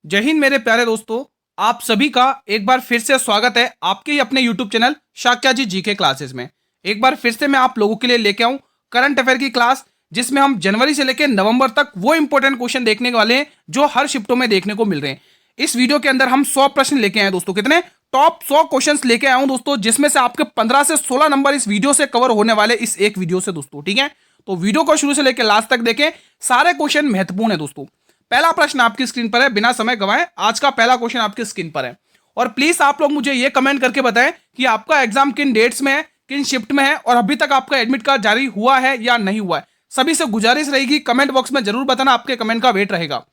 जय हिंद मेरे प्यारे दोस्तों। आप सभी का एक बार फिर से स्वागत है आपके ही अपने YouTube चैनल शाक्या जी जीके क्लासेस में। एक बार फिर से मैं आप लोगों के लिए लेके आऊं करंट अफेयर की क्लास, जिसमें हम जनवरी से लेकर नवंबर तक वो इंपॉर्टेंट क्वेश्चन देखने वाले हैं जो हर शिफ्टों में देखने को मिल रहे हैं। इस वीडियो के अंदर हम 100 प्रश्न लेके आए दोस्तों। कितने? टॉप 100 क्वेश्चन लेके आया हूं दोस्तों, जिसमें से आपके 15 से 16 नंबर इस वीडियो से कवर होने वाले इस एक वीडियो से दोस्तों। ठीक है, तो वीडियो को शुरू से लेकर लास्ट तक देखें, सारे क्वेश्चन महत्वपूर्ण है दोस्तों। पहला प्रश्न आपकी स्क्रीन पर है, बिना समय गवाए आज का पहला क्वेश्चन आपकी स्क्रीन पर है। और प्लीज आप लोग मुझे ये कमेंट करके बताएं कि आपका एग्जाम किन डेट्स में है, किन शिफ्ट में है, और अभी तक आपका एडमिट कार्ड जारी हुआ है या नहीं हुआ है। सभी से गुजारिश रहेगी, कमेंट बॉक्स में जरूर बताना, आपके कमेंट का वेट रहेगा।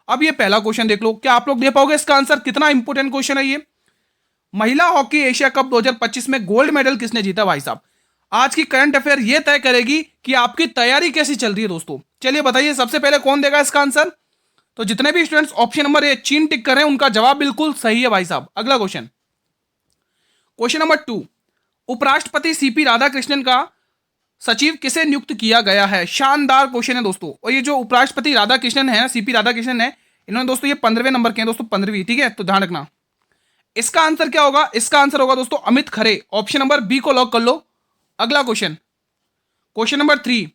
अब ये पहला क्वेश्चन देख लो, क्या आप लोग दे पाओगे इसका आंसर? कितना इंपोर्टेंट क्वेश्चन है ये। महिला हॉकी एशिया कप 2025 में गोल्ड मेडल किसने जीता भाई साहब? आज की करंट अफेयर ये तय करेगी कि आपकी तैयारी कैसी चल रही है दोस्तों। चलिए बताइए, सबसे पहले कौन देगा इसका आंसर? तो जितने भी स्टूडेंट्स ऑप्शन नंबर ए चीन टिक कर रहे हैं, उनका जवाब बिल्कुल सही है भाई साहब। अगला क्वेश्चन, क्वेश्चन नंबर 2, उपराष्ट्रपति सीपी राधाकृष्णन का सचिव किसे नियुक्त किया गया है? शानदार क्वेश्चन है दोस्तों। और ये जो उपराष्ट्रपति राधाकृष्णन है, सीपी राधाकृष्णन है, इन्होंने दोस्तों ये 15वें नंबर के हैं दोस्तों, 15वीं। ठीक है, तो ध्यान रखना। इसका आंसर क्या होगा? इसका आंसर होगा दोस्तों Amit Khare. Option number B को लॉक कर लो। अगला क्वेश्चन, क्वेश्चन नंबर 3,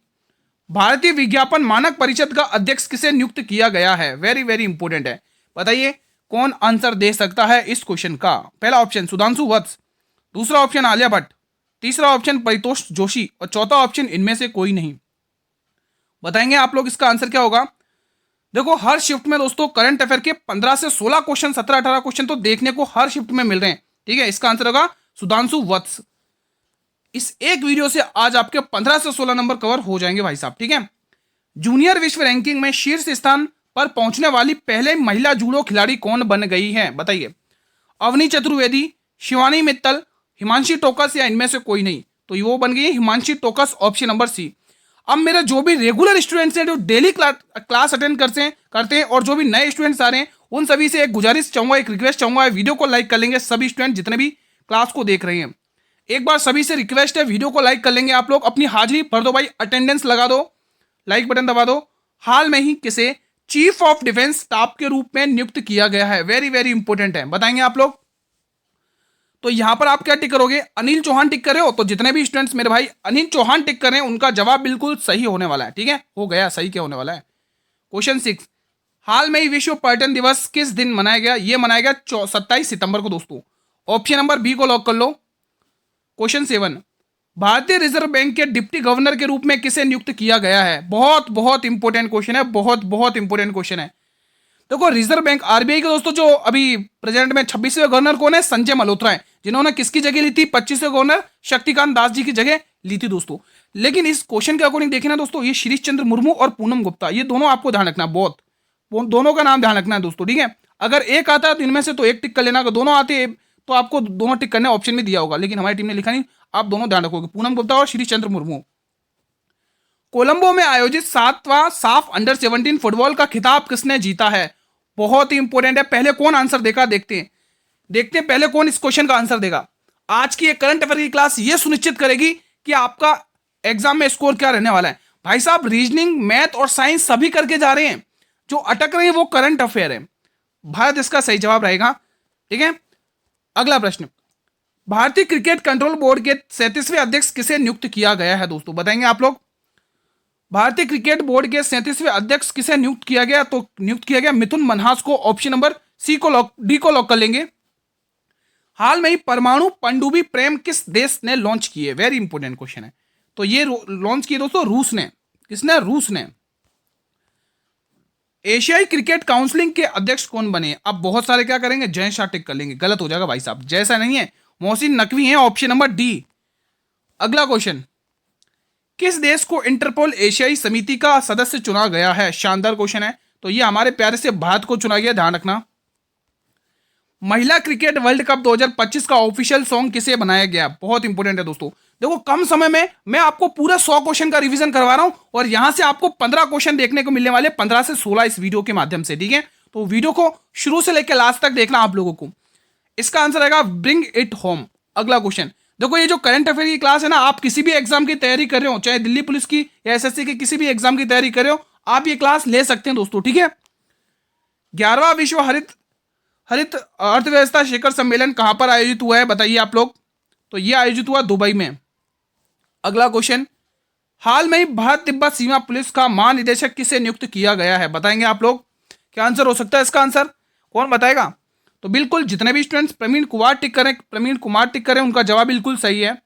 भारतीय विज्ञापन मानक परिषद का अध्यक्ष किसे नियुक्त किया गया है? वेरी वेरी इंपोर्टेंट है। बताइए कौन आंसर दे सकता है इस क्वेश्चन का? पहला ऑप्शन सुधांशु वत्स, दूसरा ऑप्शन आलिया भट्ट, तीसरा ऑप्शन परितोष जोशी, और चौथा ऑप्शन इनमें से कोई नहीं। बताएंगे आप लोग इसका आंसर क्या होगा? देखो, हर शिफ्ट में दोस्तों करंट अफेयर के 15 से 16 क्वेश्चन, 17-18 क्वेश्चन तो देखने को हर शिफ्ट में मिल रहे हैं। ठीक है, इसका आंसर होगा सुधांशु वत्स। इस एक वीडियो से आज आपके 15 से 16 नंबर कवर हो जाएंगे भाई साहब। ठीक है, जूनियर विश्व रैंकिंग में शीर्ष स्थान पर पहुंचने वाली पहले महिला जूडो खिलाड़ी कौन बन गई है? बताइए। अवनी चतुर्वेदी, शिवानी मित्तल, हिमांशी टोकस, या इनमें से कोई नहीं? तो वो बन गई है Himanshi Tokas, option number C. अब मेरे जो भी रेगुलर स्टूडेंट्स हैं, जो डेली क्लास अटेंड करते हैं और जो भी नए स्टूडेंट्स आ रहे हैं, उन सभी से एक गुजारिश चाहूंगा, एक रिक्वेस्ट चाहूंगा, वीडियो को लाइक कर लेंगे सभी स्टूडेंट जितने भी क्लास को देख रहे हैं। एक बार सभी से रिक्वेस्ट है, वीडियो को लाइक कर लेंगे आप लोग, अपनी हाजिरी भर दो भाई, अटेंडेंस लगा दो, लाइक बटन दबा दो। हाल में ही किसे चीफ ऑफ डिफेंस स्टाफ के रूप में नियुक्त किया गया है? वेरी वेरी इंपोर्टेंट है, बताएंगे आप लोग। तो यहां पर आप क्या टिक करोगे? अनिल चौहान टिक कर रहे हो, तो जितने भी स्टूडेंट्स मेरे भाई अनिल चौहान टिक कर रहे हैं, उनका जवाब बिल्कुल सही होने वाला है। ठीक है, हो गया सही, क्या होने वाला है? क्वेश्चन 6, हाल में ही विश्व पर्यटन दिवस किस दिन मनाया गया? यह मनाया गया 27 सितंबर को दोस्तों। ऑप्शन नंबर बी को लॉक कर लो। क्वेश्चन 7, भारतीय रिजर्व बैंक के डिप्टी गवर्नर के रूप में किसे नियुक्त किया गया है? बहुत बहुत इंपॉर्टेंट क्वेश्चन है, बहुत बहुत इंपॉर्टेंट क्वेश्चन है। देखो, रिजर्व बैंक आरबीआई के दोस्तों जो अभी प्रेजेंट में 26वें गवर्नर कौन है? संजय मल्होत्रा है, जिन्होंने किसकी जगह ली थी? 25वें गवर्नर शक्तिकांत दास जी की जगह ली थी दोस्तों। लेकिन इस क्वेश्चन के अकॉर्डिंग देखें ना दोस्तों, ये श्रीश चंद्र मुर्मू और पूनम गुप्ता, ये दोनों आपको ध्यान रखना, बहुत दोनों का नाम ध्यान रखना है दोस्तों। ठीक है, अगर एक आता है तो इनमें से तो एक टिक कर लेना, अगर दोनों आते हैं तो आपको दोनों टिक करने ऑप्शन में दिया होगा, लेकिन हमारी टीम ने लिखा नहीं। आप दोनों ध्यान रखोगे, पूनम गुप्ता और श्री चंद्र मुर्मू। कोलंबो में आयोजित 7वां साफ अंडर 17 फुटबॉल का खिताब किसने जीता है? बहुत ही इंपॉर्टेंट है। पहले कौन आंसर देगा देखते हैं पहले कौन इस क्वेश्चन का आंसर देगा। आज की एक करंट अफेयर की क्लास ये सुनिश्चित करेगी कि आपका एग्जाम में स्कोर क्या रहने वाला है। भाई साहब, रीजनिंग, मैथ और साइंस सभी करके जा रहे हैं, जो अटक रहे हैं वो करंट अफेयर है। भारत इसका सही जवाब रहेगा। ठीक है, अगला प्रश्न, भारतीय क्रिकेट कंट्रोल बोर्ड के 37वें अध्यक्ष किसे नियुक्त किया गया है दोस्तों? बताएंगे आप लोग। भारतीय क्रिकेट बोर्ड के 37वें अध्यक्ष किसे नियुक्त किया गया? तो नियुक्त किया गया मिथुन मनहास को। ऑप्शन नंबर डी को लॉक कर लेंगे। हाल में ही परमाणु पनडुब्बी प्रेम किस देश ने लॉन्च की है? वेरी इंपोर्टेंट क्वेश्चन है। तो ये लॉन्च की दोस्तों रूस ने। किसने? रूस ने। एशियाई क्रिकेट काउंसिलिंग के अध्यक्ष कौन बने? अब बहुत सारे क्या करेंगे, जय शाह टिक कर लेंगे, गलत हो जाएगा भाई साहब, जैसा नहीं है, मोहसिन नकवी है, ऑप्शन नंबर डी। अगला क्वेश्चन, किस देश को इंटरपोल एशियाई समिति का सदस्य चुना गया है? शानदार क्वेश्चन है। तो ये हमारे प्यारे से भारत को चुना गया, ध्यान रखना। महिला क्रिकेट वर्ल्ड कप 2025 का ऑफिशियल सॉन्ग किसे बनाया गया? बहुत इंपॉर्टेंट है दोस्तों। देखो, कम समय में मैं आपको पूरा 100 क्वेश्चन का रिवीजन करवा रहा हूं, और यहां से आपको 15 क्वेश्चन देखने को मिलने वाले, 15 से 16 इस वीडियो के माध्यम से। ठीक है, तो वीडियो को शुरू से लेकर लास्ट तक देखना आप लोगों को। इसका आंसर आएगा ब्रिंग इट होम। अगला क्वेश्चन, देखो ये जो करंट अफेयर की क्लास है ना, आप किसी भी एग्जाम की तैयारी कर रहे हो, चाहे दिल्ली पुलिस की या एसएससी की किसी भी एग्जाम की तैयारी कर रहे हो, आप ये क्लास ले सकते हैं दोस्तों। ठीक है, 11वां विश्व हरित हरित अर्थव्यवस्था शिखर सम्मेलन कहां पर आयोजित हुआ है बताइए आप लोग। तो ये आयोजित हुआ दुबई में। अगला क्वेश्चन, हाल में ही भारत तिब्बत सीमा पुलिस का महानिदेशक किसे नियुक्त किया गया है बताएंगे आप लोग। क्या आंसर हो सकता है इसका आंसर, कौन बताएगा। तो बिल्कुल जितने भी स्टूडेंट्स प्रवीण कुमार टिक करें उनका जवाब बिल्कुल सही है।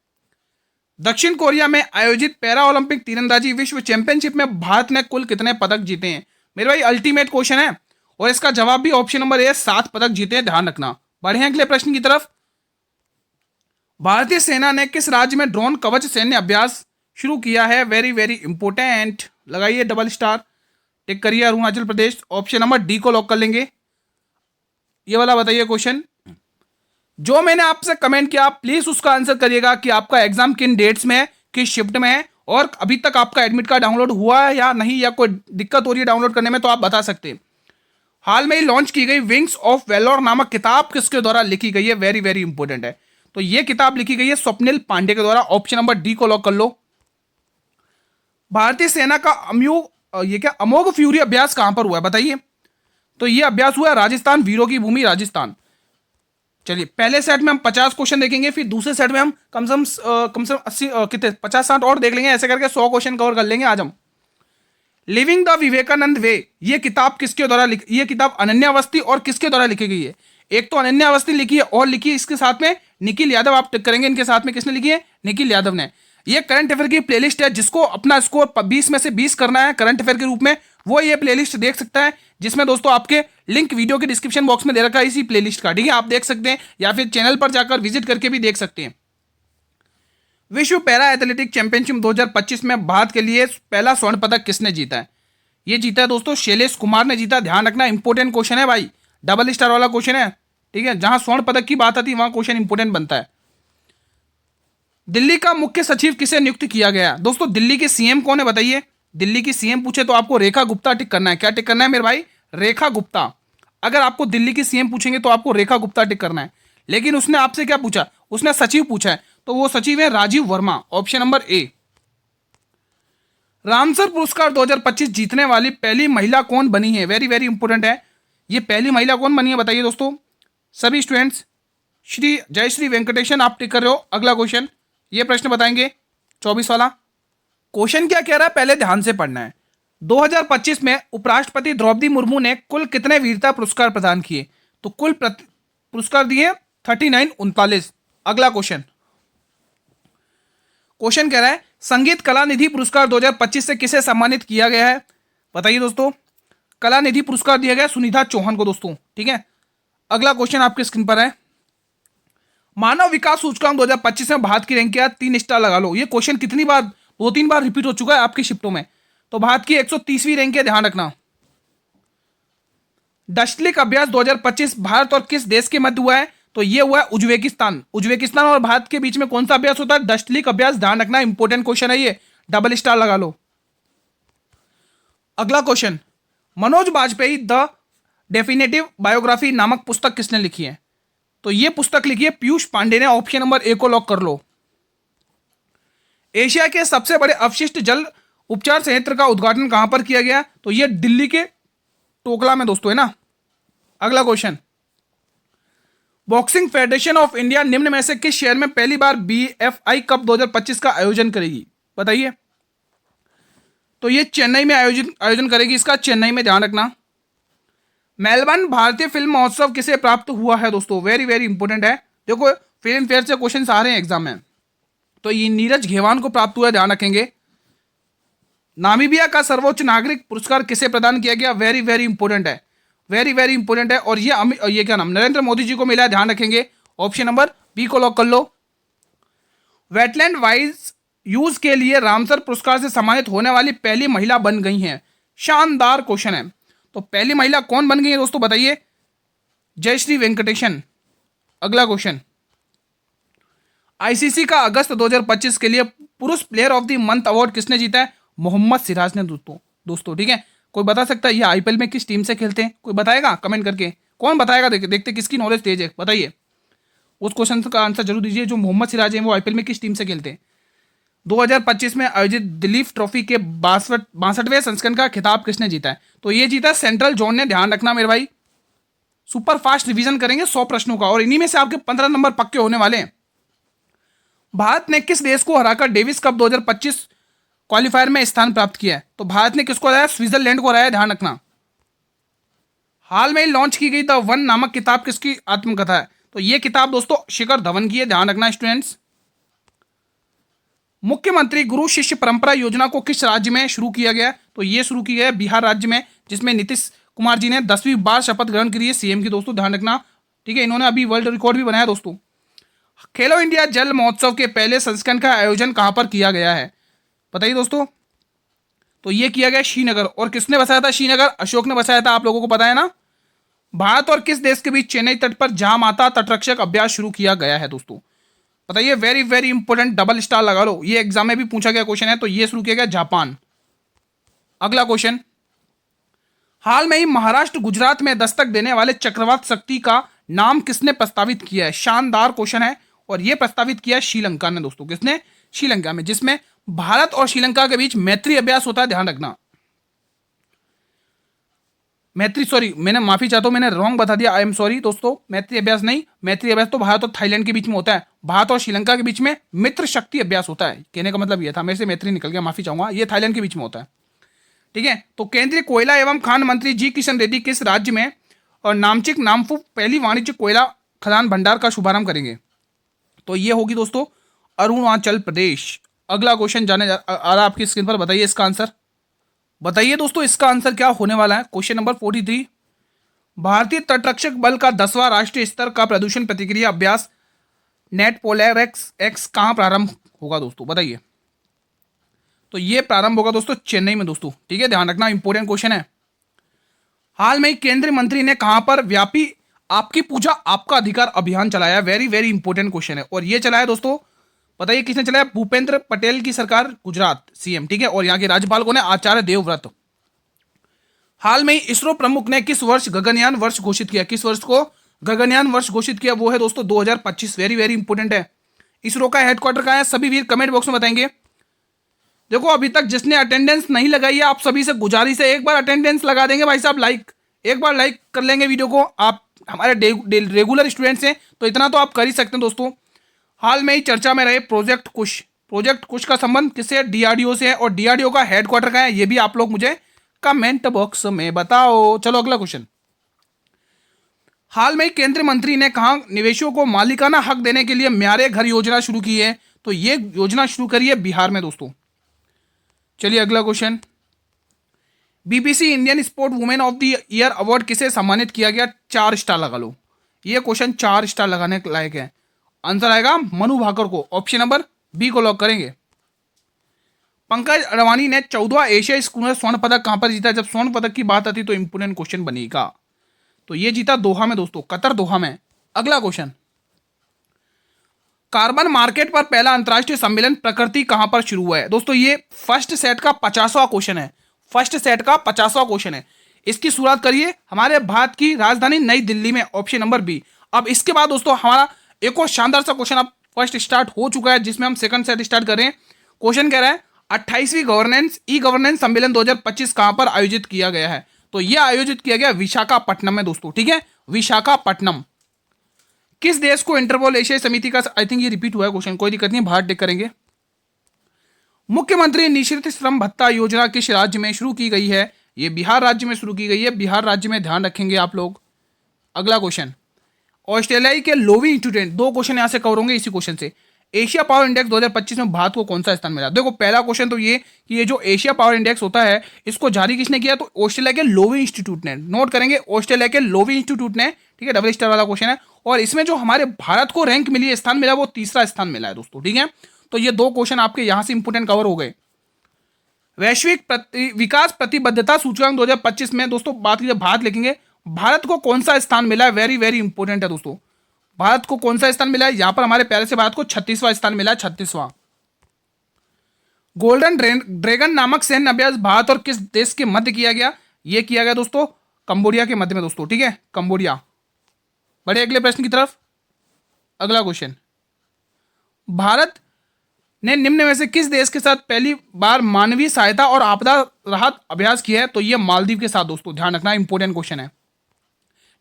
दक्षिण कोरिया में आयोजित पैरा ओलंपिक तीरंदाजी विश्व चैंपियनशिप में भारत ने कुल कितने पदक जीते हैं। मेरे भाई अल्टीमेट क्वेश्चन है और इसका जवाब भी ऑप्शन नंबर ए 7 पदक जीते हैं, ध्यान रखना। बढ़े हैं अगले प्रश्न की तरफ। भारतीय सेना ने किस राज्य में ड्रोन कवच सैन्य अभ्यास शुरू किया है। वेरी वेरी इंपोर्टेंट, लगाइए डबल स्टार, टिक करिए Arunachal Pradesh. Option number D को लॉक कर लेंगे। ये वाला बताइए क्वेश्चन, जो मैंने आपसे कमेंट किया आप प्लीज उसका आंसर करिएगा कि आपका एग्जाम किन डेट्स में है, किस शिफ्ट में है, और अभी तक आपका एडमिट कार्ड डाउनलोड हुआ है या नहीं, या कोई दिक्कत हो रही है डाउनलोड करने में तो आप बता सकते हैं। हाल में ही लॉन्च की गई विंग्स ऑफ वेलोर नामक किताब किसके द्वारा लिखी गई है। वेरी वेरी इंपोर्टेंट है। तो यह किताब लिखी गई है स्वप्निल पांडे के द्वारा। ऑप्शन नंबर डी को लॉक कर लो। भारतीय सेना का अमोघ फ्यूरी अभ्यास कहां पर हुआ है बताइए। तो यह अभ्यास हुआ है राजस्थान, वीरों की भूमि राजस्थान। चलिए पहले सेट में हम 50 क्वेश्चन देखेंगे, फिर दूसरे सेट में हम कम से कम 80 कितने 50-60 और देख लेंगे, ऐसे करके 100 क्वेश्चन कवर कर लेंगे आज हम। लिविंग द विवेकानंद वे, ये किताब किसके द्वारा ये किताब अनन्या अवस्थी और किसके द्वारा लिखी गई है। एक तो अनन्या अवस्थी लिखी है और लिखी है इसके साथ में निखिल यादव। आप टिक करेंगे इनके साथ में किसने लिखी है, निखिल यादव ने। ये करंट अफेयर की प्लेलिस्ट है, जिसको अपना स्कोर 20 में से 20 करना है करंट अफेयर के रूप में, वो ये प्लेलिस्ट देख सकता है, जिसमें दोस्तों आपके लिंक वीडियो के डिस्क्रिप्शन बॉक्स में दे रखा है इसी प्लेलिस्ट का, ठीक है। आप देख सकते हैं या फिर चैनल पर जाकर विजिट करके भी देख सकते हैं। विश्व पैरा एथलेटिक चैंपियनशिप 2025 में भारत के लिए पहला स्वर्ण पदक किसने जीता है। ये जीता है दोस्तों शैलेश कुमार ने जीता। ध्यान रखना इंपॉर्टेंट क्वेश्चन है भाई, डबल स्टार वाला क्वेश्चन है, ठीक है। जहां स्वर्ण पदक की बात आती है वहां क्वेश्चन इंपॉर्टेंट बनता है। दिल्ली का मुख्य सचिव किसे नियुक्त किया गया। दोस्तों दिल्ली के सीएम कौन है बताइए। दिल्ली की सीएम पूछे तो आपको रेखा गुप्ता टिक करना है। क्या टिक करना है मेरे भाई, रेखा गुप्ता। अगर आपको दिल्ली की सीएम पूछेंगे तो आपको रेखा गुप्ता टिक करना है। लेकिन उसने आपसे क्या पूछा, उसने सचिव पूछा है, तो वो सचिव है Rajiv Verma. Option number A. Ramsar पुरस्कार 2025 जीतने वाली पहली महिला कौन बनी है। वेरी वेरी इंपोर्टेंट है, ये पहली महिला कौन बनी है बताइए दोस्तों। सभी स्टूडेंट्स श्री जयश्री वेंकटेशन आप टिक कर रहे हो। अगला क्वेश्चन, ये प्रश्न बताएंगे 24 वाला। क्वेश्चन क्या कह रहा है पहले ध्यान से पढ़ना है। 2025 में उपराष्ट्रपति द्रौपदी मुर्मू ने कुल कितने वीरता पुरस्कार प्रदान किए। तो कुल पुरस्कार दिए 39 अगला क्वेश्चन, क्वेश्चन कह रहा है संगीत कला निधि पुरस्कार 2025 से किसे सम्मानित किया गया है बताइए दोस्तों। कला निधि पुरस्कार दिया गया सुनिधा चौहान को दोस्तों, ठीक है। अगला क्वेश्चन आपके स्क्रीन पर है, मानव विकास सूचकांक 2025 में भारत की रैंक क्या, 3 स्टार लगा लो। ये क्वेश्चन कितनी बार 2-3 बार रिपीट हो चुका है आपकी शिफ्टों में। तो भारत की 130वीं रैंक है, ध्यान रखना। डस्टलिक अभ्यास 2025 भारत और किस देश के मध्य हुआ है। तो ये हुआ है उज्बेकिस्तान और भारत के बीच में कौन सा अभ्यास होता है, डस्टलिक अभ्यास। ध्यान रखना इंपॉर्टेंट क्वेश्चन है ये, डबल स्टार लगा लो। अगला question, Manoj Bajpayee the definitive biography नामक पुस्तक किसने लिखी है। तो ये पुस्तक लिखी है पीयूष पांडे ने। ऑप्शन नंबर ए को लॉक कर लो। एशिया के सबसे बड़े अपशिष्ट जल उपचार संयंत्र का उद्घाटन कहां पर किया गया। तो ये दिल्ली के टोकला में दोस्तों है ना। अगला question, boxing federation of India निम्न में से किस शहर में पहली बार BFI कप 2025 का आयोजन करेगी बताइए। तो ये चेन्नई में आयोजन करेगी इसका, चेन्नई में, ध्यान रखना। मेलबर्न भारतीय फिल्म महोत्सव किसे प्राप्त हुआ है दोस्तों। वेरी वेरी इंपोर्टेंट है, देखो फिल्म फेयर से क्वेश्चन आ रहे हैं एग्जाम में। तो ये नीरज घेवान को प्राप्त हुआ है, ध्यान रखेंगे। नामीबिया का सर्वोच्च नागरिक पुरस्कार किसे प्रदान किया गया। वेरी वेरी इंपोर्टेंट है, वेरी वेरी इंपोर्टेंट है। और ये क्या नाम, नरेंद्र मोदी जी को मिला है, ध्यान रखेंगे। ऑप्शन नंबर बी को लॉक कर लो। वेटलैंड वाइज यूज के लिए रामसर पुरस्कार से सम्मानित होने वाली पहली महिला बन गई हैं। शानदार क्वेश्चन है। तो पहली महिला कौन बन गई है दोस्तों बताइए, जयश्री वेंकटेशन। अगला क्वेश्चन, आईसीसी का अगस्त 2025 के लिए पुरुष player of the month award किसने जीता है। मोहम्मद सिराज ने दोस्तों, ठीक है। कोई बता सकता है ये आईपीएल में किस टीम से खेलते हैं, कोई बताएगा कमेंट करके, कौन बताएगा। देखते किसकी नॉलेज तेज है, बताइए। उस क्वेश्चन का आंसर जरूर दीजिए, जो मोहम्मद सिराज हैं वो आईपीएल में किस टीम से खेलते हैं। 2025 में आयोजित दिलीप ट्रॉफी के 62वें संस्करण का खिताब किसने जीता है। तो ये जीता सेंट्रल जोन ने, ध्यान रखना मेरे भाई। सुपर फास्ट रिवीजन करेंगे 100 प्रश्नों का और इन्हीं में से आपके 15 नंबर पक्के होने वाले हैं। भारत ने किस देश को हराकर डेविस कप 2025 क्वालिफायर में स्थान प्राप्त किया है? तो भारत ने किसको हराया? स्विट्जरलैंड को हराया, ध्यान रखना। हाल में लॉन्च की गई द वन नामक किताब किसकी आत्मकथा है? तो ये किताब दोस्तों शिखर धवन की है, ध्यान रखना स्टूडेंट्स। मुख्यमंत्री गुरु शिष्य परंपरा योजना को किस राज्य में शुरू किया गया? तो ये शुरू किया गया बिहार राज्य में, जिसमें नीतीश कुमार जी ने 10वीं बार शपथ ग्रहण करी है सीएम की, दोस्तों ध्यान रखना। ठीक है, इन्होंने अभी वर्ल्ड रिकॉर्ड भी बनाया दोस्तों। खेलो इंडिया जल महोत्सव के पहले संस्करण का आयोजन कहां पर किया गया है? बताइए दोस्तों। तो ये किया गया श्रीनगर। और किसने बसाया था श्रीनगर? अशोक ने बसाया था, आप लोगों को पता है ना। भारत और किस देश के बीच चेन्नई तट पर जहां माता तटरक्षक अभ्यास शुरू किया गया है दोस्तों? बताइए, very very important, double star लगा लो, ये एग्जाम में भी पूछा गया क्वेश्चन है। तो ये शुरू किया गया जापान। अगला क्वेश्चन, हाल में ही महाराष्ट्र गुजरात में दस्तक देने वाले चक्रवात शक्ति का नाम किसने प्रस्तावित किया है? शानदार क्वेश्चन है और यह प्रस्तावित किया है श्रीलंका ने दोस्तों। किसने? श्रीलंका में, जिसमें भारत और श्रीलंका के बीच मैत्री अभ्यास होता है, ध्यान रखना। मैत्री, सॉरी मैंने माफी चाहता हूं, मैंने रॉन्ग बता दिया, आई एम सॉरी दोस्तों। मैत्री अभ्यास नहीं, मैत्री अभ्यास तो भारत और थाईलैंड के बीच में होता है। भारत और श्रीलंका के बीच में मित्र शक्ति अभ्यास होता है, कहने का मतलब यह था, मेरे से मैत्री निकल गया, माफी चाहूंगा। ये थाईलैंड के बीच में होता है। ठीक है, तो केंद्रीय कोयला एवं खान मंत्री जी किशन रेड्डी किस राज्य में और नामचिक नामफू पहली वाणिज्यिक कोयला खदान भंडार का शुभारंभ करेंगे? तो ये होगी दोस्तों अरुणाचल प्रदेश। अगला क्वेश्चन जाने आ रहा है आपकी स्क्रीन पर, बताइए इसका आंसर। बताइए दोस्तों इसका आंसर क्या होने वाला है? क्वेश्चन नंबर 43, भारतीय तटरक्षक बल का 10वां राष्ट्रीय स्तर का प्रदूषण प्रतिक्रिया अभ्यास नेट पोलैरिक्स एक्स कहां प्रारंभ होगा दोस्तों? बताइए। तो ये प्रारंभ होगा दोस्तों चेन्नई में दोस्तों। ठीक है, ध्यान रखना, इंपॉर्टेंट क्वेश्चन है। हाल में केंद्रीय मंत्री ने कहां पर व्यापी आपकी पूजा आपका अधिकार अभियान चलाया? वेरी वेरी इंपॉर्टेंट क्वेश्चन है और ये चलाया दोस्तों, बताइए किसने चलाया? भूपेंद्र पटेल की सरकार, गुजरात सीएम। ठीक है, और यहाँ के राज्यपाल कौन है? आचार्य देवव्रत। हाल में ही इसरो प्रमुख ने किस वर्ष गगनयान वर्ष घोषित किया? किस वर्ष को गगनयान वर्ष घोषित किया? वो है दोस्तों 2025। वेरी वेरी इंपॉर्टेंट है। इसरो का हेडक्वार्टर कहाँ है? सभी वीर कमेंट बॉक्स में बताएंगे। देखो अभी तक जिसने अटेंडेंस नहीं लगाई है, आप सभी से गुजारिश है, एक बार अटेंडेंस लगा देंगे भाई साहब, लाइक एक बार लाइक कर लेंगे वीडियो को। आप हमारे रेगुलर स्टूडेंट्स हैं तो इतना तो आप कर ही सकते हैं दोस्तों। हाल में ही चर्चा में रहे प्रोजेक्ट कुश, प्रोजेक्ट कुश का संबंध किससे? डीआरडीओ से है। और डीआरडीओ का हेडक्वार्टर कहाँ है? ये भी आप लोग मुझे कमेंट बॉक्स में बताओ। चलो अगला क्वेश्चन, हाल में ही केंद्रीय मंत्री ने कहा निवेशकों को मालिकाना हक देने के लिए म्यारे घर योजना शुरू की है? तो ये योजना शुरू करी है बिहार में दोस्तों। चलिए अगला question, BBC Indian sport women of the year award किसे सम्मानित किया गया? 4 स्टार लगा लो, ये क्वेश्चन 4 स्टार लगाने के लायक है। आंसर आएगा मनु भाकर को, ऑप्शन नंबर बी को लॉक करेंगे। पंकज अडवाणी ने 14वां एशिया स्कूनर स्वर्ण पदक कहां पर जीता? जब स्वर्ण पदक की बात आती तो इंपोर्टेंट क्वेश्चन बनेगा। तो ये जीता दोहा में दोस्तों, कतर दोहा में। अगला क्वेश्चन, कार्बन मार्केट पर पहला अंतरराष्ट्रीय सम्मेलन प्रकृति कहां पर शुरू हुआ है? दोस्तों ये फर्स्ट सेट का 50वां क्वेश्चन है, फर्स्ट सेट का 50वां क्वेश्चन है। इसकी शुरुआत करिए हमारे भारत की राजधानी नई दिल्ली में, ऑप्शन नंबर बी। अब इसके बाद दोस्तों हमारा एक और शानदार सा क्वेश्चन अब फर्स्ट स्टार्ट हो चुका है, जिसमें हम सेकंड सेट स्टार्ट कर रहे हैं। क्वेश्चन कह रहा है 28वीं गवर्नेंस सम्मेलन 2025 कहां पर आयोजित किया गया है? तो यह आयोजित किया गया विशाखापट्टनम में दोस्तों। ठीक है, विशाखापट्टनम। किस देश को इंटरपोल एशियाई समिति का, आई थिंक ये रिपीट हुआ है क्वेश्चन, कोई दिक्कत नहीं, भारत टिक करेंगे। मुख्यमंत्री निःशुल्क श्रम भत्ता योजना किस राज्य में शुरू की गई है? ये बिहार राज्य में शुरू की गई है, बिहार राज्य में, ध्यान रखेंगे आप लोग। अगला क्वेश्चन, ऑस्ट्रेलिया के लोवी इंस्टीट्यूट, 2 क्वेश्चन यहां से कवर होंगे इसी क्वेश्चन से। एशिया पावर इंडेक्स 2025 में भारत को कौन सा स्थान मिला? देखो पहला क्वेश्चन तो ये कि ये जो एशिया पावर इंडेक्स होता है इसको जारी किसने किया? तो ऑस्ट्रेलिया के लोवी इंस्टीट्यूट ने। नोट करेंगे, ऑस्ट्रेलिया के लोवी इंस्टीट्यूट ने। ठीक है, डबल स्टार वाला क्वेश्चन है। और इसमें जो हमारे भारत को रैंक मिली है, स्थान मिला, वो 3रा स्थान मिला है दोस्तों। ठीक है, तो ये 2 क्वेश्चन आपके यहां से इंपोर्टेंट कवर हो गए। वैश्विक विकास प्रतिबद्धता सूचकांक 2025 में दोस्तों बात की, भारत लिखेंगे, भारत को कौन सा स्थान मिला है? वेरी वेरी इंपोर्टेंट है दोस्तों, भारत को कौन सा स्थान मिला है? यहां पर हमारे प्यारे से भारत को 36वां स्थान मिला है, 36वां। गोल्डन ड्रैगन नामक सैन्य अभ्यास भारत और किस देश के मध्य किया गया? यह किया गया दोस्तों कंबोडिया के मध्य में दोस्तों। ठीक है, कंबोडिया। बढ़े अगले प्रश्न की तरफ। अगला क्वेश्चन, भारत ने निम्न में से किस देश के साथ पहली बार मानवीय सहायता और आपदा राहत अभ्यास किया है? तो यह मालदीव के साथ दोस्तों, ध्यान रखना, इंपोर्टेंट क्वेश्चन है।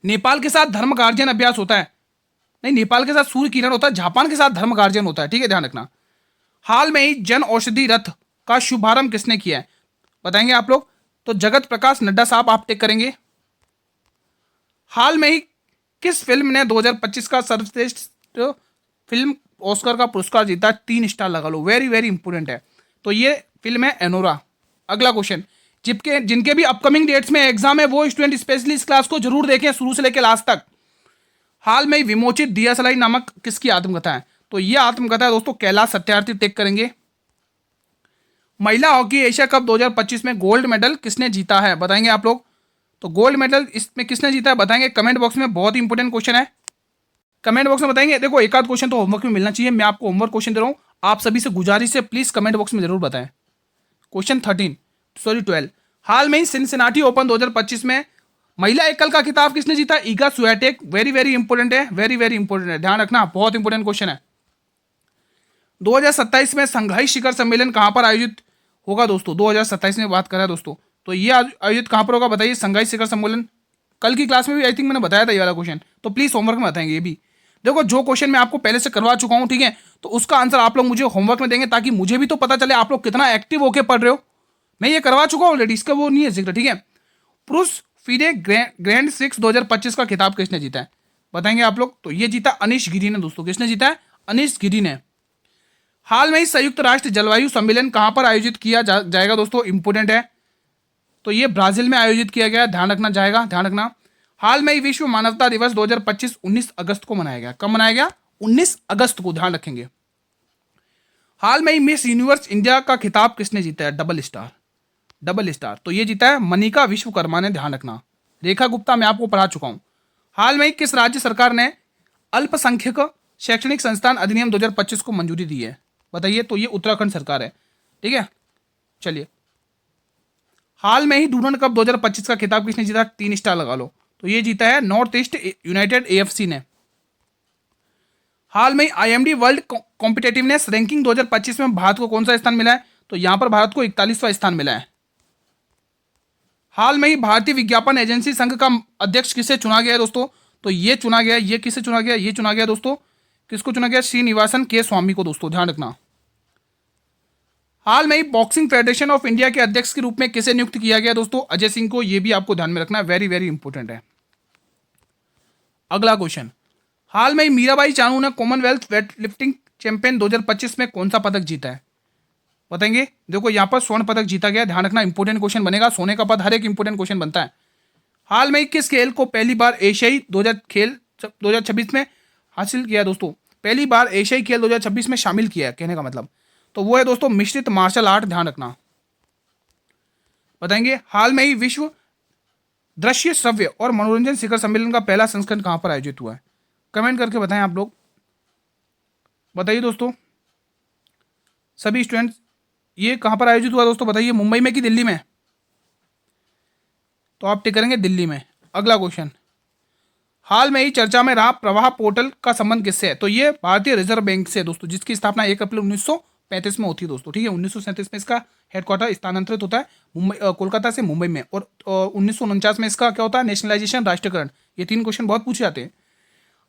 नेपाल के साथ धर्म गार्जियन अभ्यास होता है, नहीं, नेपाल के साथ सूर्य किरण होता है, जापान के साथ धर्म गार्जियन होता है, ठीक है, ध्यान रखना। हाल में ही जन औषधि रथ का शुभारंभ किसने किया है, बताएंगे आप लोग। तो जगत प्रकाश नड्डा साहब, आप टिक करेंगे। हाल में ही किस फिल्म ने 2025 का सर्वश्रेष्ठ फिल्म ऑस्कर का पुरस्कार जीता, 3 स्टार लगा लो, वेरी वेरी इंपोर्टेंट है। तो ये फिल्म है एनोरा। अगला क्वेश्चन, जिनके भी अपकमिंग डेट्स में एग्जाम है वो स्टूडेंट स्पेशली इस क्लास को जरूर देखें शुरू से लेकर लास्ट तक। हाल में ही विमोचित दिया सलाई नामक किसकी आत्मकथा है, तो ये आत्मकथा है दोस्तों कैलाश सत्यार्थी, टिक करेंगे। महिला हॉकी एशिया कप 2025 में गोल्ड मेडल किसने जीता है, बताएंगे आप लोग। तो गोल्ड मेडल इसमें किसने जीता है बताएंगे कमेंट बॉक्स में, बहुत इंपॉर्टेंट क्वेश्चन है, कमेंट बॉक्स में बताएंगे। देखो एक आध क्वेश्चन तो होमवर्क में मिलना चाहिए, मैं आपको होमवर्क क्वेश्चन दे रहा हूं, आप सभी से गुजारिश है प्लीज कमेंट बॉक्स में जरूर बताएं। क्वेश्चन 12, हाल में ही सिनसिनाटी ओपन 2025 में महिला एकल का खिताब किसने जीता, Iga Swiatek, very very important है, वेरी वेरी इंपॉर्टेंट है, ध्यान रखना, बहुत इंपॉर्टेंट क्वेश्चन है। 2027 में संघाई शिखर सम्मेलन कहां पर आयोजित होगा दोस्तों, 2027 में बात कर रहा है दोस्तों, तो ये आयोजित कहां पर होगा बताइए, संघाई शिखर सम्मेलन। कल की क्लास में भी आई थिंक मैंने बताया था ये वाला क्वेश्चन, तो प्लीज होमवर्क में बताएंगे ये भी। देखो जो क्वेश्चन मैं आपको पहले से करवा चुका हूं, ठीक है, तो उसका आंसर आप लोग मुझे होमवर्क में देंगे ताकि मुझे भी तो पता चले आप लोग कितना एक्टिव होकर पढ़ रहे हो। मैं ये करवा चुका हूं ऑलरेडी, इसका वो नहीं है जिक्र, ठीक है। पुरुष फीडे ग्रैंड सिक्स 2025 का खिताब किसने जीता है, बताएंगे आप लोग। तो ये जीता अनीश गिरी ने दोस्तों, किसने जीता है, अनीश गिरी ने। हाल में ही संयुक्त राष्ट्र जलवायु सम्मेलन कहां पर आयोजित किया जाएगा दोस्तों, इंपोर्टेंट है, तो ये ब्राजील में आयोजित किया गया, ध्यान रखना जाएगा, ध्यान रखना। हाल में ही विश्व मानवता दिवस 2025 19 अगस्त को मनाया गया, कब मनाया गया, 19 अगस्त को, ध्यान रखेंगे। हाल में ही मिस यूनिवर्स इंडिया का खिताब किसने जीता है, डबल स्टार, तो ये जीता है मनिका विश्वकर्मा ने, ध्यान रखना। रेखा गुप्ता मैं आपको पढ़ा चुका हूं। हाल में ही किस राज्य सरकार ने अल्पसंख्यक शैक्षणिक संस्थान अधिनियम 2025 को मंजूरी दी है, बताइए। तो ये उत्तराखंड सरकार है, ठीक है। चलिए, हाल में ही डूरंड कप 2025 का खिताब किसने जीता, 3 स्टार लगा लो, तो ये जीता है नॉर्थ ईस्ट यूनाइटेड AFC ने। हाल में IMD वर्ल्ड कॉम्पिटेटिवनेस रैंकिंग 2025 में भारत को कौन सा स्थान मिला है, तो यहां पर भारत को 41वां स्थान मिला है। हाल में ही भारतीय विज्ञापन एजेंसी संघ का अध्यक्ष किसे चुना गया है दोस्तों, तो ये चुना गया, ये किसे चुना गया, ये चुना गया दोस्तों, किसको चुना गया, श्रीनिवासन के स्वामी को दोस्तों, ध्यान रखना। हाल में ही बॉक्सिंग फेडरेशन ऑफ इंडिया के अध्यक्ष के रूप में किसे नियुक्त किया गया दोस्तों, अजय सिंह को, ये भी आपको ध्यान में रखना है, वेरी वेरी इंपॉर्टेंट है। अगला क्वेश्चन, हाल में ही मीराबाई चानू ने कॉमनवेल्थ वेट लिफ्टिंग चैंपियन 2025 में कौन सा पदक जीता है, बताएंगे। देखो यहां पर स्वर्ण पदक जीता गया, ध्यान रखना, इंपॉर्टेंट क्वेश्चन बनेगा, सोने का पद हर एक इंपॉर्टेंट क्वेश्चन बनता है। हाल में ही किस खेल को पहली बार एशियाई 2026 में हासिल किया दोस्तों, पहली बार एशियाई खेल 2026 में शामिल किया है, कहने का मतलब, तो वो है दोस्तों मिश्रित मार्शल आर्ट, ध्यान रखना, बताएंगे। हाल में ही विश्व दृश्य श्रव्य और मनोरंजन शिखर सम्मेलन का पहला संस्करण कहां पर आयोजित हुआ है, कमेंट करके बताएं आप लोग, बताइए दोस्तों सभी स्टूडेंट्स, ये कहां पर आयोजित हुआ दोस्तों, बताइए, मुंबई में कि दिल्ली में, तो आप टिक करेंगे दिल्ली में। अगला क्वेश्चन, हाल में ही चर्चा में रहा प्रवाह पोर्टल का संबंध किससे है, तो ये भारतीय रिजर्व बैंक से दोस्तों, जिसकी स्थापना 1 अप्रैल 1935 में होती है दोस्तों, ठीक है। 1937 में इसका हेडक्वार्टर स्थानांतरित होता है मुंबई, कोलकाता से मुंबई में, और 1949 में इसका क्या होता है, नेशनलाइजेशन, राष्ट्रीयकरण। ये 3 क्वेश्चन बहुत पूछे जाते हैं।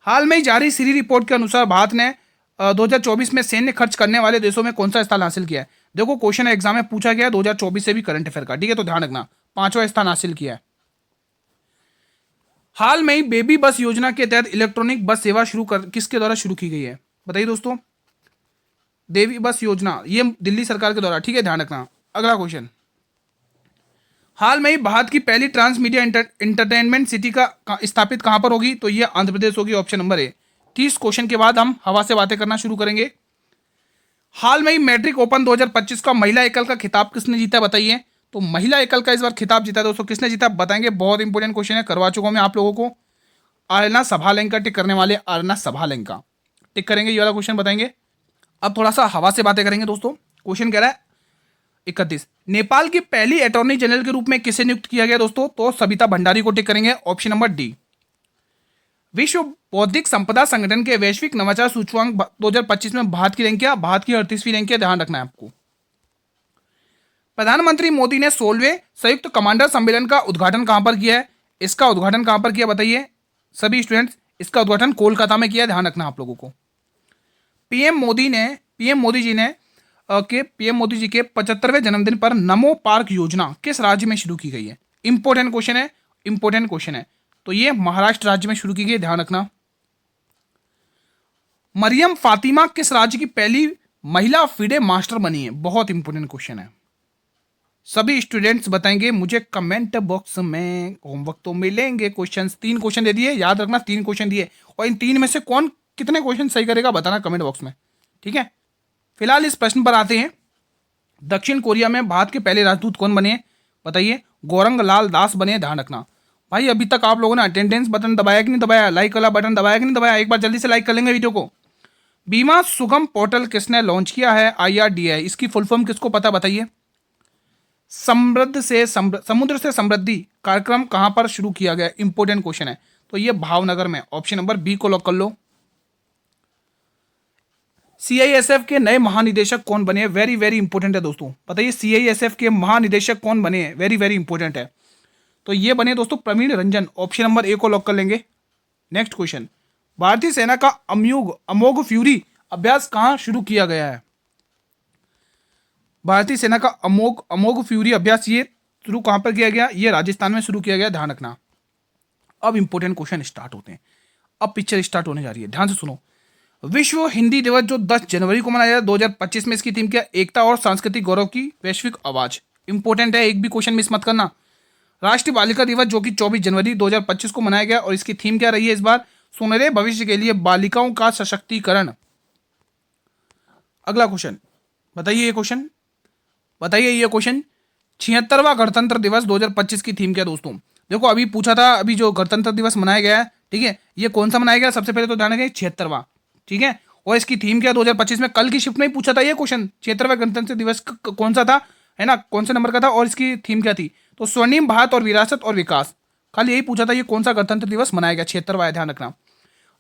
हाल में ही जारी सीरी रिपोर्ट के अनुसार भारत ने 2024 में सैन्य खर्च करने वाले देशों में कौन सा स्थान हासिल किया है, देखो क्वेश्चन एग्जाम में पूछा गया 2024 से भी करंट अफेयर का, ठीक है, तो ध्यान रखना, 5वां स्थान हासिल किया है। हाल में ही बेबी बस योजना के तहत इलेक्ट्रॉनिक बस सेवा किसके द्वारा शुरू की गई है, बताइए दोस्तों, बेबी बस योजना, ये दिल्ली सरकार के द्वारा, ठीक है, ध्यान रखना। अगला क्वेश्चन, हाल में ही भारत की पहली ट्रांस मीडिया इंटरटेनमेंट सिटी का स्थापित कहां पर होगी, तो ये आंध्र प्रदेश होगी, ऑप्शन नंबर ए। 30 क्वेश्चन के बाद हम हवा से बातें करना शुरू करेंगे। हाल में ही मैट्रिक ओपन 2025 का महिला एकल का खिताब किसने जीता, बताइए। तो महिला एकल का इस बार खिताब जीता दोस्तों, किसने जीता बताएंगे, बहुत इंपॉर्टेंट क्वेश्चन है, करवा चुका हूं मैं आप लोगों को। आरना सभालेंका, टिक करने वाले आरना सभालेंका, टिक करेंगे, ये वाला क्वेश्चन बताएंगे। अब थोड़ा सा हवा से बातें करेंगे दोस्तों। क्वेश्चन कह रहा है 31, नेपाल की पहली अटॉर्नी जनरल के रूप में किसे नियुक्त किया गया दोस्तों, तो सबिता भंडारी को, टिक करेंगे, ऑप्शन नंबर डी। विश्व बौद्धिक संपदा संगठन के वैश्विक नवाचार सूचकांक 2025 में भारत की रैंक क्या, भारत की 38वीं रैंक क्या, ध्यान रखना है आपको। प्रधानमंत्री मोदी ने 16वें संयुक्त कमांडर सम्मेलन का उद्घाटन कहां पर किया है, इसका उद्घाटन कहां पर किया बताइए, सभी स्टूडेंट्स, इसका उद्घाटन कोलकाता में किया, ध्यान रखना आप लोगों को। पीएम मोदी जी के 75वें जन्मदिन पर नमो पार्क योजना किस राज्य में शुरू की गई है? इंपॉर्टेंट क्वेश्चन है। तो ये महाराष्ट्र राज्य में शुरू की गई, ध्यान रखना। मरियम फातिमा किस राज्य की पहली महिला फिडे मास्टर बनी है? बहुत इंपॉर्टेंट क्वेश्चन है। सभी स्टूडेंट्स बताएंगे मुझे कमेंट बॉक्स में। होमवर्क तो मिलेंगे, क्वेश्चंस 3 क्वेश्चन दे दिए, याद रखना 3 क्वेश्चन दिए, और इन 3 में से कौन कितने क्वेश्चन सही करेगा बताना कमेंट बॉक्स में, ठीक है। फिलहाल इस प्रश्न पर आते हैं। दक्षिण कोरिया में भारत के पहले राजदूत कौन बने? बताइए। गौरंग लाल दास बने, ध्यान रखना। भाई अभी तक आप लोगों ने अटेंडेंस बटन दबाया कि नहीं दबाया? लाइक वाला बटन दबाया कि नहीं दबाया? एक बार जल्दी से लाइक कर लेंगे वीडियो को। बीमा सुगम पोर्टल किसने लॉन्च किया है? IRDAI। इसकी फुल फॉर्म किसको पता बताइए? समुद्र से समृद्धि कार्यक्रम कहां पर शुरू किया गया? इंपॉर्टेंट क्वेश्चन है। तो ये भावनगर में। ऑप्शन नंबर बी को लॉक कर लो। CISF के नए महानिदेशक कौन बने? वेरी वेरी इंपॉर्टेंट है दोस्तों, बताइए CISF के महानिदेशक कौन बने? वेरी वेरी इंपॉर्टेंट है। तो ये बने दोस्तों Praveen Ranjan. Option number A को लॉक कर लेंगे। नेक्स्ट क्वेश्चन, भारतीय सेना का अमोघ फ्यूरी अभ्यास कहां शुरू किया गया है? भारतीय सेना का अमोघ फ्यूरी अभ्यास ये शुरू कहां पर किया गया? ये राजस्थान में शुरू किया गया, ध्यान रखना। अब इंपॉर्टेंट क्वेश्चन स्टार्ट होते हैं। अब पिक्चर स्टार्ट होने जा रही है, ध्यान से सुनो। विश्व हिंदी दिवस जो 10 जनवरी को मनाया जाता है 2025 में, इसकी थीम क्या? एकता और सांस्कृतिक गौरव की वैश्विक आवाज। इंपॉर्टेंट है, एक भी क्वेश्चन मिस मत करना। राष्ट्रीय बालिका दिवस जो कि 24 जनवरी 2025 को मनाया गया, और इसकी थीम क्या रही है इस बार? सुनहरे भविष्य के लिए बालिकाओं का सशक्तिकरण। अगला क्वेश्चन बताइए, ये क्वेश्चन 76वां गणतंत्र दिवस 2025 की थीम क्या दोस्तों? देखो अभी पूछा था, अभी जो गणतंत्र दिवस मनाया गया है, ठीक है, ये कौन सा मनाया गया? सबसे पहले तो ध्यान रखें 76वां, ठीक है। और इसकी थीम क्या 2025 में? कल की शिफ्ट में ही पूछा था ये क्वेश्चन, 76वां गणतंत्र दिवस कौन सा था, है ना, कौन से नंबर का था, और इसकी थीम क्या थी? तो स्वर्णिम भारत और विरासत और विकास। कल यही पूछा था, ये कौन सा गणतंत्र दिवस मनाया गया? 76वां है, ध्यान रखना।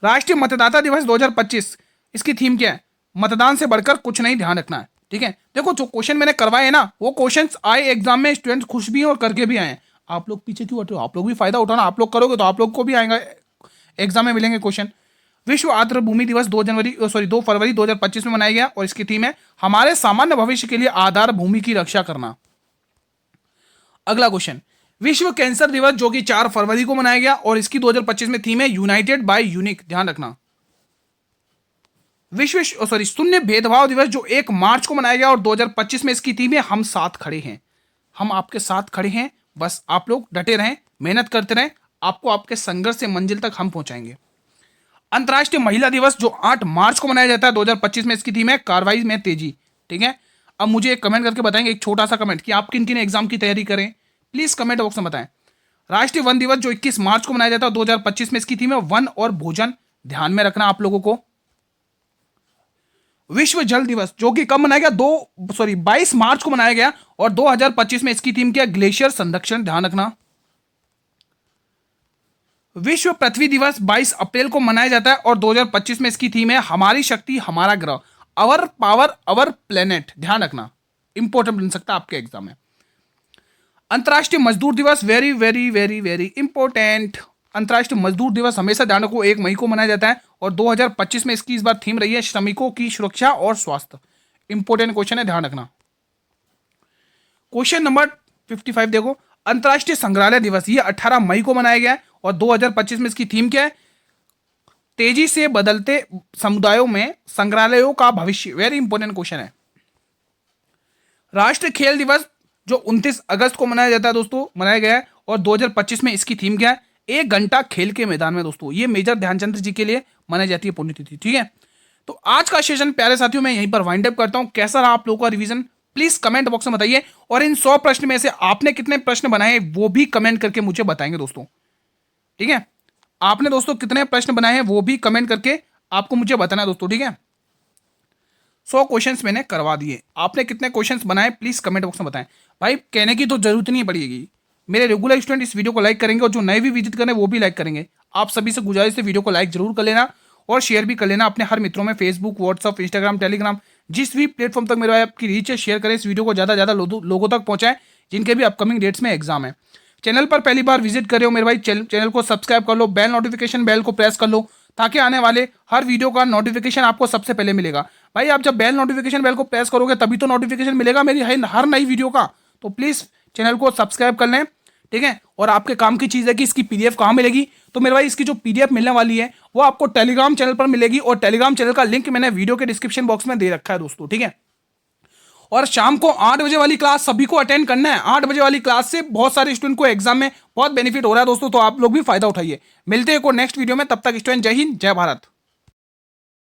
राष्ट्रीय मतदाता दिवस 2025, इसकी थीम क्या है? मतदान से बढ़कर कुछ नहीं, ध्यान रखना है, ठीक है। देखो जो क्वेश्चन मैंने करवाए ना, वो क्वेश्चंस आए एग्जाम में, स्टूडेंट्स खुश भी हैं और करके भी आए। आप लोग पीछे क्यों हटे हो? आप लोग भी फायदा उठाना, आप लोग करोगे तो आप लोग को भी आएगा, एग्जाम में मिलेंगे क्वेश्चन। विश्व आर्द्र भूमि दिवस 2 फरवरी 2025 में मनाया गया, और इसकी थीम है हमारे सामान्य भविष्य के लिए आधार भूमि की रक्षा करना। अगला क्वेश्चन, विश्व कैंसर दिवस जो कि 4 फरवरी को मनाया गया, और इसकी 2025 में थीम है यूनाइटेड बाय यूनिक, ध्यान रखना। शून्य भेदभाव दिवस जो 1 मार्च को मनाया गया, और 2025 में इसकी थीम है हम साथ खड़े हैं। हम आपके साथ खड़े हैं, बस आप लोग डटे रहें, मेहनत करते रहें, आपको आपके संघर्ष से मंजिल तक हम पहुंचाएंगे। अंतर्राष्ट्रीय महिला दिवस जो 8 मार्च को मनाया जाता है 2025 में, इसकी थीम है कार्रवाई में तेजी, ठीक है। अब मुझे एक कमेंट करके बताएंगे, एक छोटा सा कमेंट, कि आप किन किन एग्जाम की तैयारी करें, प्लीज कमेंट बॉक्स में बताएं। राष्ट्रीय वन दिवस जो 21 मार्च को मनाया जाता है 2025 में, इसकी थीम है वन और भोजन, ध्यान में रखना आप लोगों को। विश्व जल दिवस जो कि कब मनाया गया? 22 मार्च को मनाया गया, और 2025 में इसकी थीम क्या? ग्लेशियर संरक्षण, ध्यान रखना। विश्व पृथ्वी दिवस 22 अप्रैल को मनाया जाता है, और 2025 में इसकी थीम है हमारी शक्ति हमारा ग्रह, अवर पावर अवर प्लेनेट, ध्यान रखना। इंपॉर्टेंट बन सकता है आपके एग्जाम में। अंतर्राष्ट्रीय मजदूर दिवस, very very very very important. अंतर्राष्ट्रीय मजदूर दिवस हमेशा ध्यान रखो 1 मई को मनाया जाता है, और 2025 में इसकी इस बार थीम रही है श्रमिकों की सुरक्षा और स्वास्थ्य। इंपॉर्टेंट क्वेश्चन है, ध्यान रखना। क्वेश्चन नंबर 55 देखो, अंतर्राष्ट्रीय संग्रहालय दिवस ये 18 मई को मनाया गया है, और 2025 में इसकी थीम क्या है? तेजी से बदलते समुदायों में संग्रहालयों का भविष्य। वेरी इंपॉर्टेंट क्वेश्चन है। राष्ट्रीय खेल दिवस जो 29 अगस्त को मनाया जाता है दोस्तों, मनाया गया है, और 2025 में इसकी थीम क्या है? 1 घंटा खेल के मैदान में दोस्तों। ये मेजर ध्यानचंद जी के लिए मनाई जाती है पुण्यतिथि, ठीक है। तो आज का सेशन प्यारे साथियों मैं यहीं पर वाइंड अप करता हूं। कैसा रहा आप लोगों का रिवीजन, प्लीज कमेंट बॉक्स में बताइए, और इन 100 प्रश्न में से आपने कितने प्रश्न बनाए वो भी कमेंट करके मुझे बताएंगे दोस्तों, ठीक है। आपने दोस्तों कितने प्रश्न बनाए हैं वो भी कमेंट करके आपको मुझे बताना है दोस्तों, ठीक है। 100 क्वेश्चंस मैंने करवा दिए, आपने कितने क्वेश्चंस बनाए प्लीज कमेंट बॉक्स में बताएं। भाई कहने की तो जरूरत नहीं पड़ेगी, मेरे रेगुलर स्टूडेंट इस वीडियो को लाइक करेंगे, और जो नए भी विजिट करें वो भी लाइक करेंगे। आप सभी से गुजारिश है वीडियो को लाइक जरूर कर लेना, और शेयर भी कर लेना अपने हर मित्रों में, फेसबुक, व्हाट्सअप, इंस्टाग्राम, टेलीग्राम, जिस भी प्लेटफॉर्म तक मेरा आपकी रीच है, शेयर करें इस वीडियो को, ज़्यादा लोगों तक पहुंचाएं जिनके भी अपकमिंग डेट्स में एग्जाम है। चैनल पर पहली बार विजिट कर रहे हो मेरे भाई, चैनल को सब्सक्राइब कर लो, बेल नोटिफिकेशन बेल को प्रेस कर लो, ताकि आने वाले हर वीडियो का नोटिफिकेशन आपको सबसे पहले मिलेगा। भाई आप जब बेल नोटिफिकेशन बेल को प्रेस करोगे तभी तो नोटिफिकेशन मिलेगा मेरी हर नई वीडियो का। तो प्लीज़ चैनल को सब्सक्राइब कर लें, ठीक है। और आपके काम की चीज़ है कि इसकी पीडीएफ कहाँ मिलेगी, तो मेरे भाई इसकी जो पीडीएफ मिलने वाली है वो आपको टेलीग्राम चैनल पर मिलेगी, और टेलीग्राम चैनल का लिंक मैंने वीडियो के डिस्क्रिप्शन बॉक्स में दे रखा है दोस्तों, ठीक है। और शाम को 8 बजे वाली क्लास सभी को अटेंड करना है। 8 बजे वाली क्लास से बहुत सारे स्टूडेंट को एग्जाम में बहुत बेनिफिट हो रहा है दोस्तों, तो आप लोग भी फायदा उठाइए। मिलते हैं को नेक्स्ट वीडियो में, तब तक स्टूडेंट जय हिंद जय भारत।